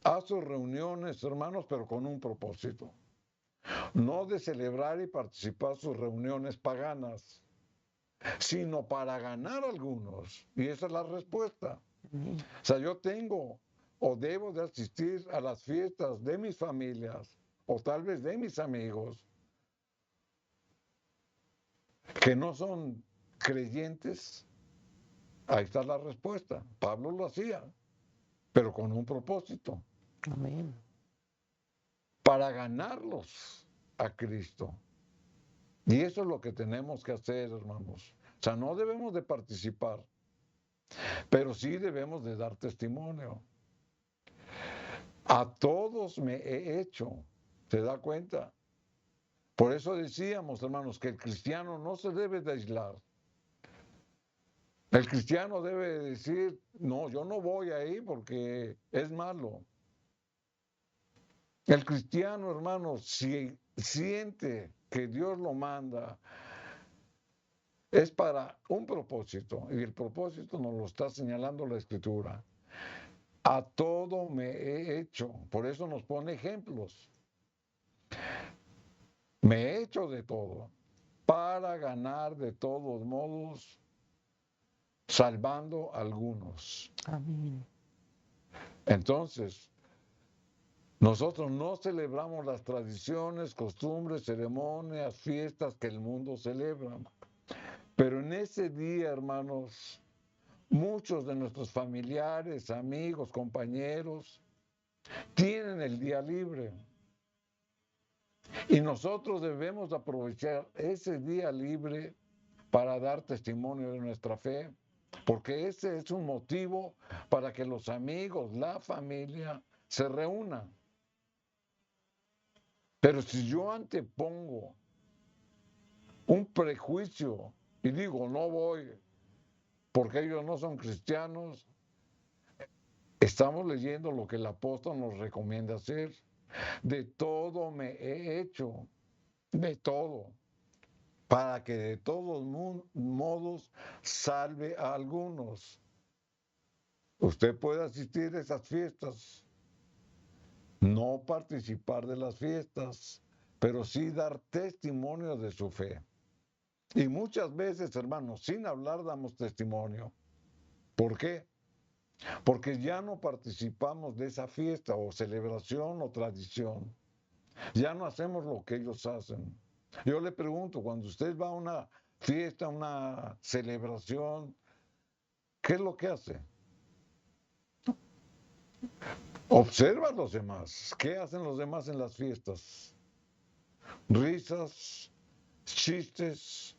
a sus reuniones, hermanos, pero con un propósito. No de celebrar y participar sus reuniones paganas, sino para ganar algunos. Y esa es la respuesta. O sea, yo tengo o debo de asistir a las fiestas de mis familias o tal vez de mis amigos que no son creyentes. Ahí está la respuesta. Pablo lo hacía, pero con un propósito. Amén. Para ganarlos a Cristo. Y eso es lo que tenemos que hacer, hermanos. O sea, no debemos de participar, pero sí debemos de dar testimonio. A todos me he hecho, ¿se da cuenta? Por eso decíamos, hermanos, que el cristiano no se debe de aislar. El cristiano debe decir, no, yo no voy ahí porque es malo. El cristiano, hermanos, si siente que Dios lo manda, es para un propósito, y el propósito nos lo está señalando la Escritura. A todo me he hecho, por eso nos pone ejemplos. Me he hecho de todo, para ganar de todos modos, salvando a algunos. Amén. Entonces, nosotros no celebramos las tradiciones, costumbres, ceremonias, fiestas que el mundo celebra. Pero en ese día, hermanos, muchos de nuestros familiares, amigos, compañeros, tienen el día libre. Y nosotros debemos aprovechar ese día libre para dar testimonio de nuestra fe, porque ese es un motivo para que los amigos, la familia, se reúnan. Pero si yo antepongo un prejuicio y digo, no voy porque ellos no son cristianos, estamos leyendo lo que el apóstol nos recomienda hacer. De todo me he hecho, de todo, para que de todos modos salve a algunos. Usted puede asistir a esas fiestas, no participar de las fiestas, pero sí dar testimonio de su fe. Y muchas veces, hermanos, sin hablar damos testimonio. ¿Por qué? Porque ya no participamos de esa fiesta o celebración o tradición. Ya no hacemos lo que ellos hacen. Yo le pregunto, cuando usted va a una fiesta, una celebración, ¿qué es lo que hace? Observa a los demás. ¿Qué hacen los demás en las fiestas? Risas, chistes,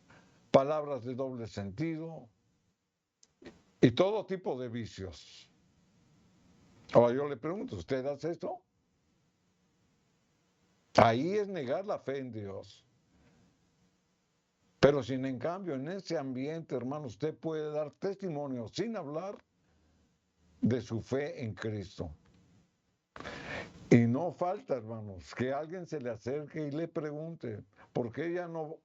palabras de doble sentido y todo tipo de vicios. Ahora yo le pregunto, ¿usted hace esto? Ahí es negar la fe en Dios. Pero sin en cambio, en ese ambiente, hermano, usted puede dar testimonio sin hablar de su fe en Cristo. Y no falta, hermanos, que alguien se le acerque y le pregunte, ¿por qué ya no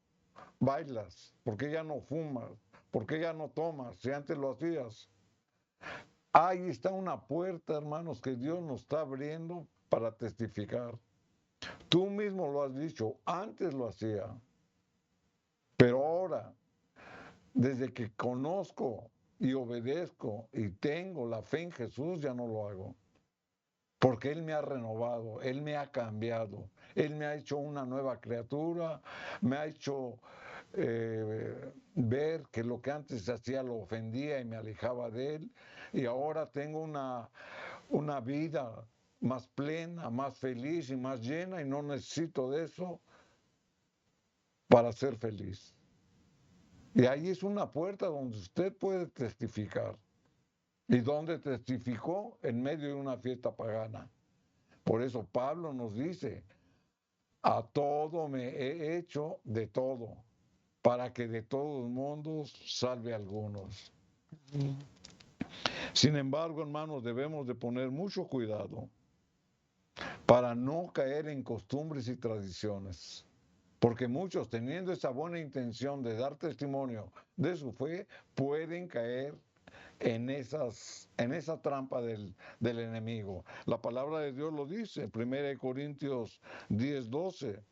bailas? ¿Por qué ya no fumas? ¿Por qué ya no tomas? Si antes lo hacías. Ahí está una puerta, hermanos, que Dios nos está abriendo para testificar. Tú mismo lo has dicho, antes lo hacía, pero ahora, desde que conozco y obedezco y tengo la fe en Jesús, ya no lo hago. Porque Él me ha renovado, Él me ha cambiado, Él me ha hecho una nueva criatura, me ha hecho ver que lo que antes hacía lo ofendía y me alejaba de Él, y ahora tengo una vida más plena, más feliz y más llena, y no necesito de eso para ser feliz. Y ahí es una puerta donde usted puede testificar. ¿Y dónde testificó? En medio de una fiesta pagana. Por eso Pablo nos dice, a todo me he hecho de todo, para que de todos mundos salve a algunos. Sin embargo, hermanos, debemos de poner mucho cuidado para no caer en costumbres y tradiciones. Porque muchos, teniendo esa buena intención de dar testimonio de su fe, pueden caer en esa trampa del enemigo. La palabra de Dios lo dice, 1 Corintios 10:12.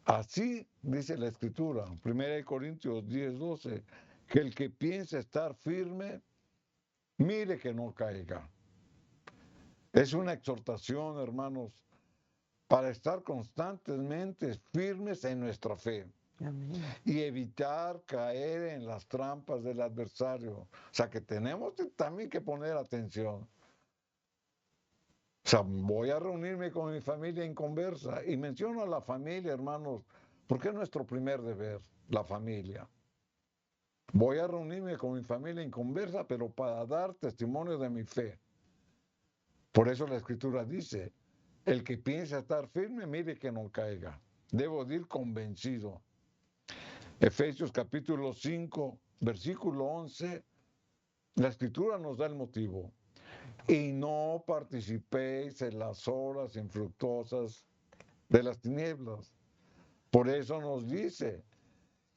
Así dice la Escritura, 1 Corintios 10:12, que el que piensa estar firme, mire que no caiga. Es una exhortación, hermanos, para estar constantemente firmes en nuestra fe. Amén. Y evitar caer en las trampas del adversario. O sea que tenemos también que poner atención. O sea, voy a reunirme con mi familia en conversa y menciono a la familia, hermanos, porque es nuestro primer deber, la familia. Voy a reunirme con mi familia en conversa, pero para dar testimonio de mi fe. Por eso la Escritura dice, el que piensa estar firme, mire que no caiga. Debo de ir convencido. Efesios capítulo 5, versículo 11, la Escritura nos da el motivo. Y no participéis en las obras infructuosas de las tinieblas. Por eso nos dice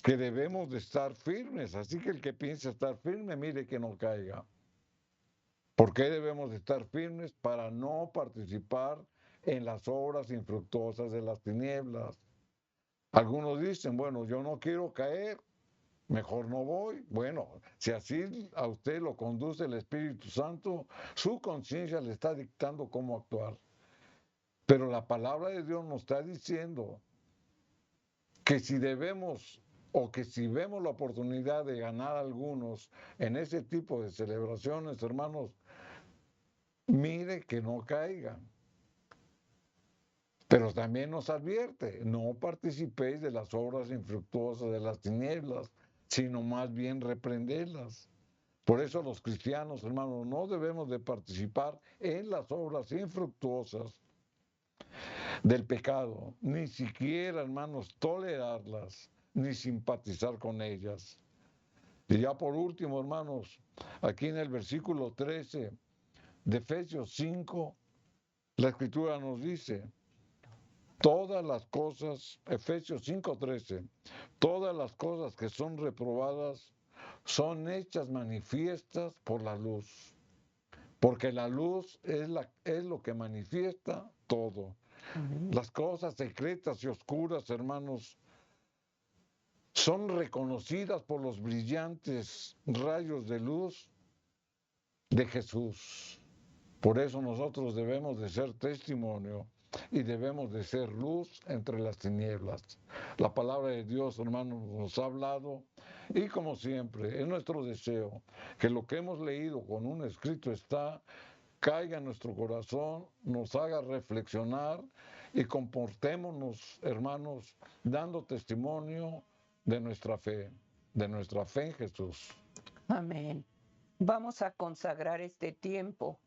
que debemos de estar firmes. Así que el que piensa estar firme, mire que no caiga. ¿Por qué debemos de estar firmes? Para no participar en las obras infructuosas de las tinieblas. Algunos dicen, bueno, yo no quiero caer, mejor no voy. Bueno, si así a usted lo conduce el Espíritu Santo, su conciencia le está dictando cómo actuar. Pero la palabra de Dios nos está diciendo que si debemos o que si vemos la oportunidad de ganar a algunos en ese tipo de celebraciones, hermanos, mire que no caigan. Pero también nos advierte, no participéis de las obras infructuosas de las tinieblas, sino más bien reprenderlas. Por eso los cristianos, hermanos, no debemos de participar en las obras infructuosas del pecado, ni siquiera, hermanos, tolerarlas, ni simpatizar con ellas. Y ya por último, hermanos, aquí en el versículo 13 de Efesios 5, la Escritura nos dice, todas las cosas, Efesios 5:13, todas las cosas que son reprobadas son hechas manifiestas por la luz, porque la luz es lo que manifiesta todo. Las cosas secretas y oscuras, hermanos, son reconocidas por los brillantes rayos de luz de Jesús. Por eso nosotros debemos de ser testimonio y debemos de ser luz entre las tinieblas. La palabra de Dios, hermanos, nos ha hablado y como siempre, es nuestro deseo que lo que hemos leído con un escrito está, caiga en nuestro corazón, nos haga reflexionar y comportémonos, hermanos, dando testimonio de nuestra fe en Jesús. Amén. Vamos a consagrar este tiempo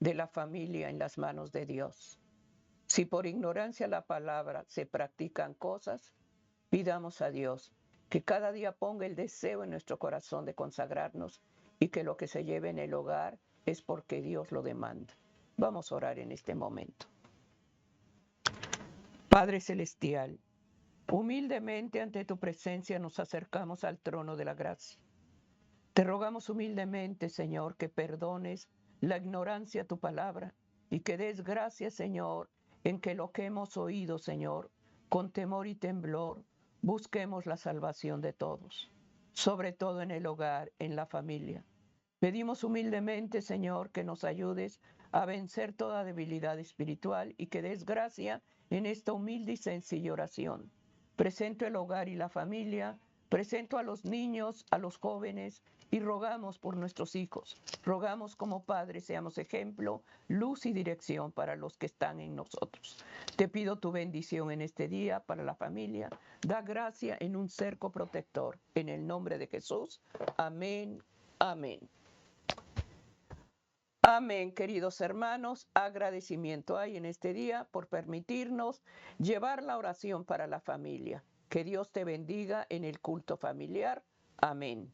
de la familia en las manos de Dios. Si por ignorancia la palabra se practican cosas, pidamos a Dios que cada día ponga el deseo en nuestro corazón de consagrarnos y que lo que se lleve en el hogar es porque Dios lo demanda. Vamos a orar en este momento. Padre Celestial, humildemente ante tu presencia nos acercamos al trono de la gracia. Te rogamos humildemente, Señor, que perdones la ignorancia a tu palabra y que des gracias, Señor, en que lo que hemos oído, Señor, con temor y temblor, busquemos la salvación de todos, sobre todo en el hogar, en la familia. Pedimos humildemente, Señor, que nos ayudes a vencer toda debilidad espiritual y que des gracia en esta humilde y sencilla oración. Presento el hogar y la familia, presento a los niños, a los jóvenes y rogamos por nuestros hijos. Rogamos como padres seamos ejemplo, luz y dirección para los que están en nosotros. Te pido tu bendición en este día para la familia. Da gracia en un cerco protector. En el nombre de Jesús. Amén. Amén. Amén, queridos hermanos. Agradecimiento hay en este día por permitirnos llevar la oración para la familia. Que Dios te bendiga en el culto familiar. Amén.